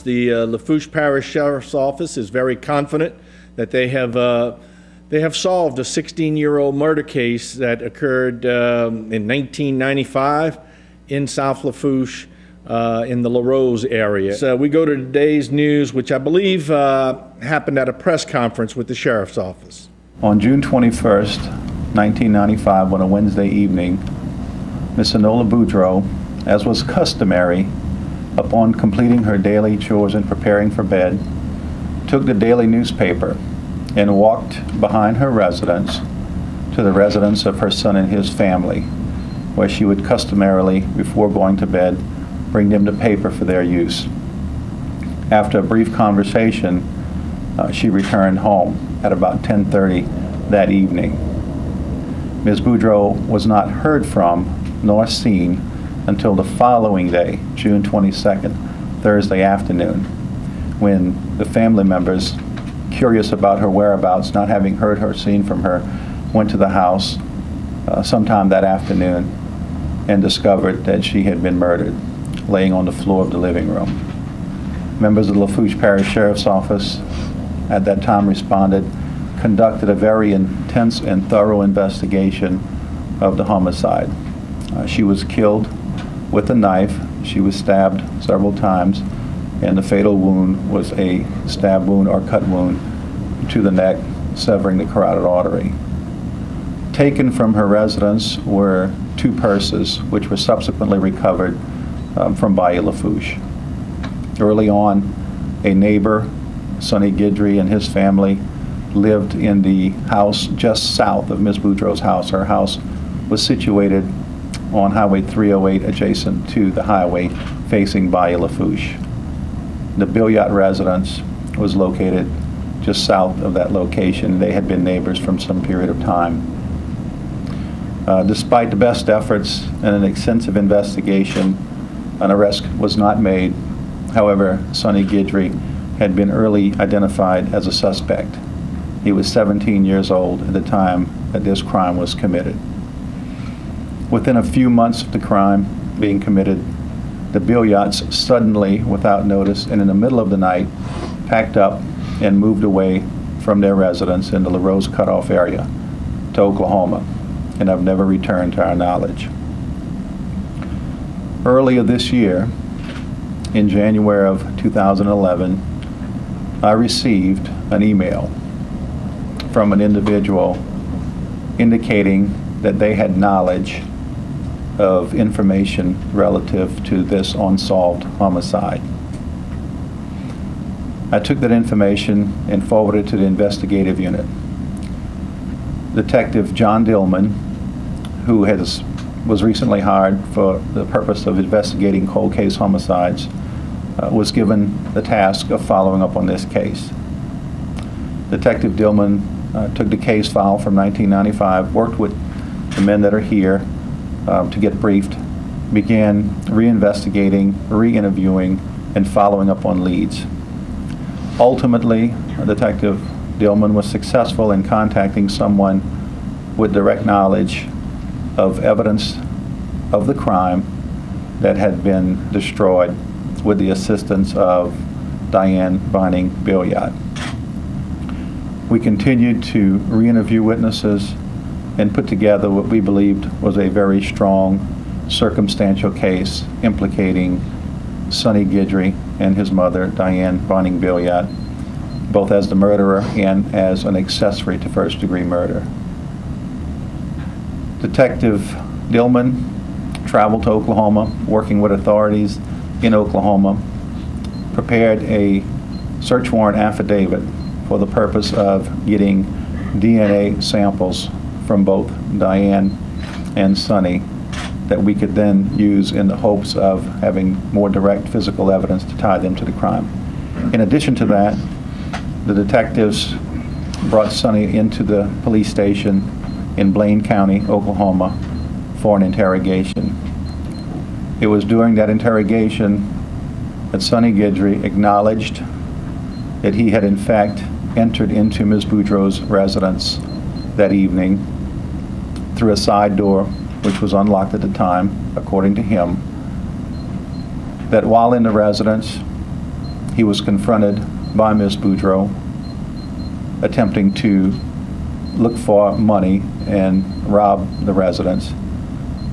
times. The Lafourche Parish Sheriff's Office is very confident that they have solved a 16-year-old murder case that occurred in 1995 in South Lafourche in the LaRose area. So we go to today's news, which I believe happened at a press conference with the Sheriff's Office. On June 21st, 1995, on a Wednesday evening, Miss Enola Boudreaux, as was customary, upon completing her daily chores and preparing for bed, took the daily newspaper and walked behind her residence to the residence of her son and his family, where she would customarily, before going to bed, bring them the paper for their use. After a brief conversation, she returned home at about 10:30 that evening. Ms. Boudreaux was not heard from nor seen until the following day, June 22nd, Thursday afternoon, when the family members, curious about her whereabouts, not having heard or seen from her, went to the house sometime that afternoon and discovered that she had been murdered, laying on the floor of the living room. Members of the Lafourche Parish Sheriff's Office at that time responded, conducted a very intense and thorough investigation of the homicide. She was killed with a knife. She was stabbed several times, and the fatal wound was a stab wound or cut wound to the neck, severing the carotid artery. Taken from her residence were 2 purses, which were subsequently recovered from Bayou Lafourche. Early on, a neighbor, Sonny Guidry, and his family lived in the house just south of Ms. Boudreaux's house. Her house was situated on Highway 308, adjacent to the highway facing Bayou Lafourche. The Billiot residence was located just south of that location. They had been neighbors from some period of time. Despite the best efforts and an extensive investigation, an arrest was not made. However, Sonny Guidry had been early identified as a suspect. He was 17 years old at the time that this crime was committed. Within a few months of the crime being committed, the Billiots suddenly, without notice, and in the middle of the night, packed up and moved away from their residence in the LaRose Cutoff area to Oklahoma, and have never returned to our knowledge. Earlier this year, in January of 2011, I received an email from an individual indicating that they had knowledge of information relative to this unsolved homicide. I took that information and forwarded it to the investigative unit. Detective John Dillman, who was recently hired for the purpose of investigating cold case homicides, was given the task of following up on this case. Detective Dillman took the case file from 1995, worked with the men that are here to get briefed, began reinvestigating, re-interviewing, and following up on leads. Ultimately, Detective Dillman was successful in contacting someone with direct knowledge of evidence of the crime that had been destroyed with the assistance of Diane Vining Billiot. We continued to re-interview witnesses and put together what we believed was a very strong circumstantial case implicating Sonny Guidry and his mother, Diane Vining Billiot, both as the murderer and as an accessory to first-degree murder. Detective Dillman traveled to Oklahoma, working with authorities in Oklahoma, prepared a search warrant affidavit for the purpose of getting DNA samples from both Diane and Sonny that we could then use in the hopes of having more direct physical evidence to tie them to the crime. In addition to that, the detectives brought Sonny into the police station in Blaine County, Oklahoma, for an interrogation. It was during that interrogation that Sonny Guidry acknowledged that he had in fact entered into Ms. Boudreaux's residence that evening through a side door which was unlocked at the time, according to him, that while in the residence, he was confronted by Ms. Boudreaux attempting to look for money and rob the residence.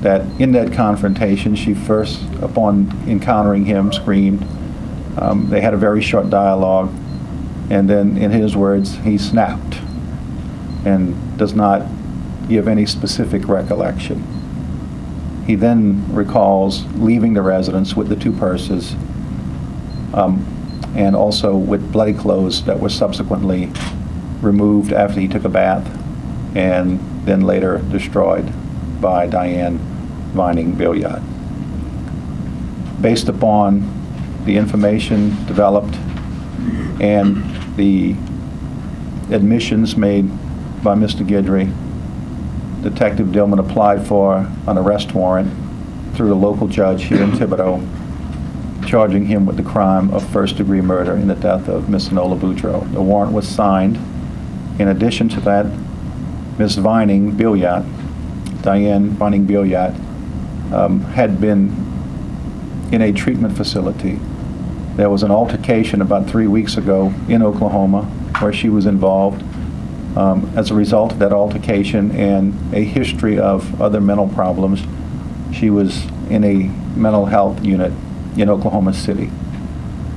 That in that confrontation, she first, upon encountering him, screamed. They had a very short dialogue, and then, in his words, he snapped and does not give any specific recollection. He then recalls leaving the residence with the two purses and also with bloody clothes that were subsequently removed after he took a bath and then later destroyed by Diane Vining Billiard. Based upon the information developed and the admissions made by Mr. Guidry, Detective Dillman applied for an arrest warrant through the local judge here in Thibodaux, charging him with the crime of first-degree murder in the death of Miss Enola Boudreaux. The warrant was signed. In addition to that, Miss Vining Billiard, Diane Vining Billiard, had been in a treatment facility. There was an altercation about 3 weeks ago in Oklahoma where she was involved. As a result of that altercation and a history of other mental problems, she was in a mental health unit in Oklahoma City.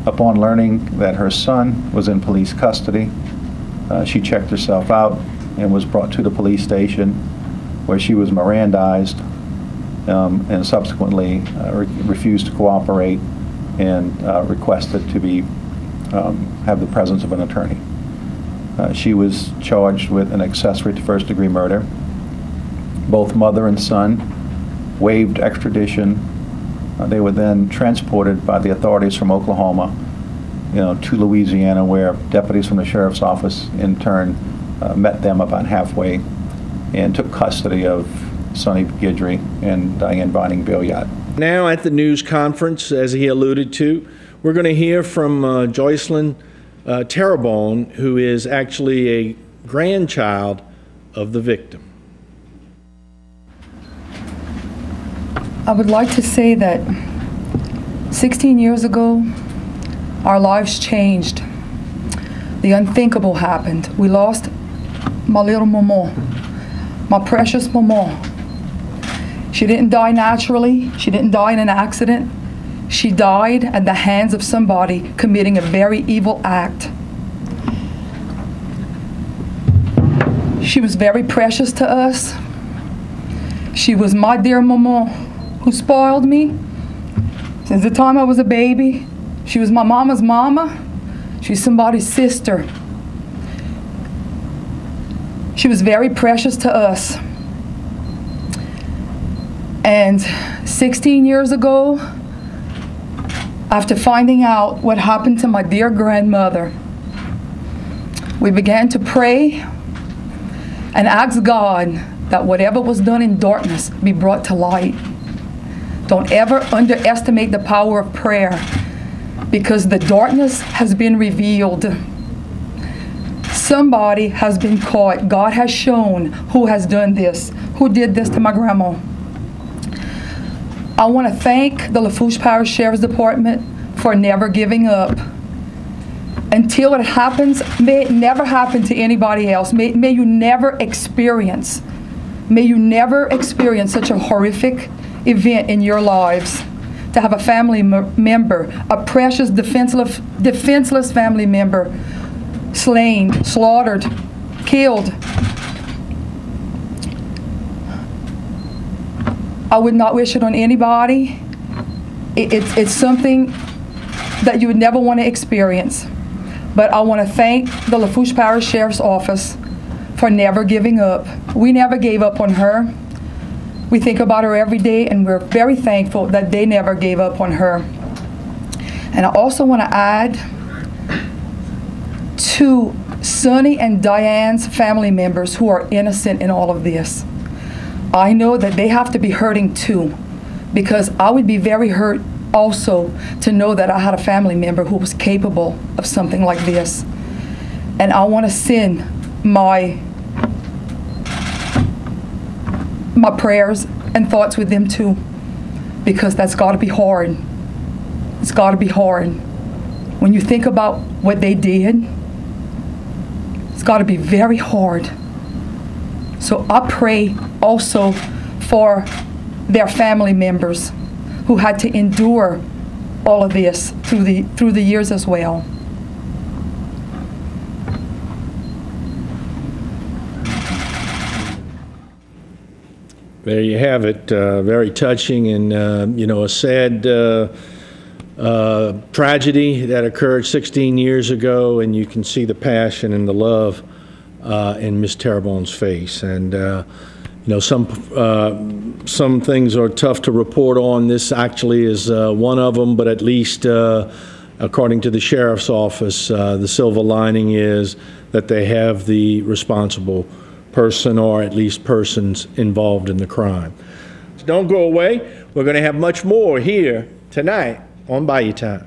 Upon learning that her son was in police custody, she checked herself out and was brought to the police station where she was Mirandized and subsequently refused to cooperate and requested to be have the presence of an attorney. She was charged with an accessory to first-degree murder. Both mother and son waived extradition. They were then transported by the authorities from Oklahoma, to Louisiana, where deputies from the sheriff's office in turn met them about halfway and took custody of Sonny Guidry and Diane Vining Billiard. Now at the news conference, as he alluded to, we're going to hear from Joycelyn Terrebonne, who is actually a grandchild of the victim. I would like to say that 16 years ago, our lives changed. The unthinkable happened. We lost my little maman, my precious maman. She didn't die naturally. She didn't die in an accident. She died at the hands of somebody committing a very evil act. She was very precious to us. She was my dear maman who spoiled me since the time I was a baby. She was my mama's mama. She's somebody's sister. She was very precious to us. And 16 years ago, after finding out what happened to my dear grandmother, we began to pray and ask God that whatever was done in darkness be brought to light. Don't ever underestimate the power of prayer, because the darkness has been revealed. Somebody has been caught. God has shown who has done this, who did this to my grandma. I want to thank the Lafourche Parish Sheriff's Department for never giving up. Until it happens, may it never happen to anybody else. May you never experience such a horrific event in your lives. To have a family member, a precious, defenseless family member, slain, slaughtered, killed. I would not wish it on anybody. It's something that you would never want to experience. But I want to thank the Lafourche Parish Sheriff's Office for never giving up. We never gave up on her. We think about her every day, and we're very thankful that they never gave up on her. And I also want to add to Sonny and Diane's family members who are innocent in all of this. I know that they have to be hurting too, because I would be very hurt also to know that I had a family member who was capable of something like this. And I want to send my prayers and thoughts with them too, because that's got to be hard. It's got to be hard When you think about what they did, it's got to be very hard. So I pray also for their family members who had to endure all of this through the years as well. There you have it. Very touching and, you know, a sad tragedy that occurred 16 years ago, and you can see the passion and the love in Miss Terrebonne's face. And, you know, some things are tough to report on. This actually is one of them, but at least according to the Sheriff's Office, the silver lining is that they have the responsible person, or at least persons involved in the crime. So don't go away. We're going to have much more here tonight on Bayou Time.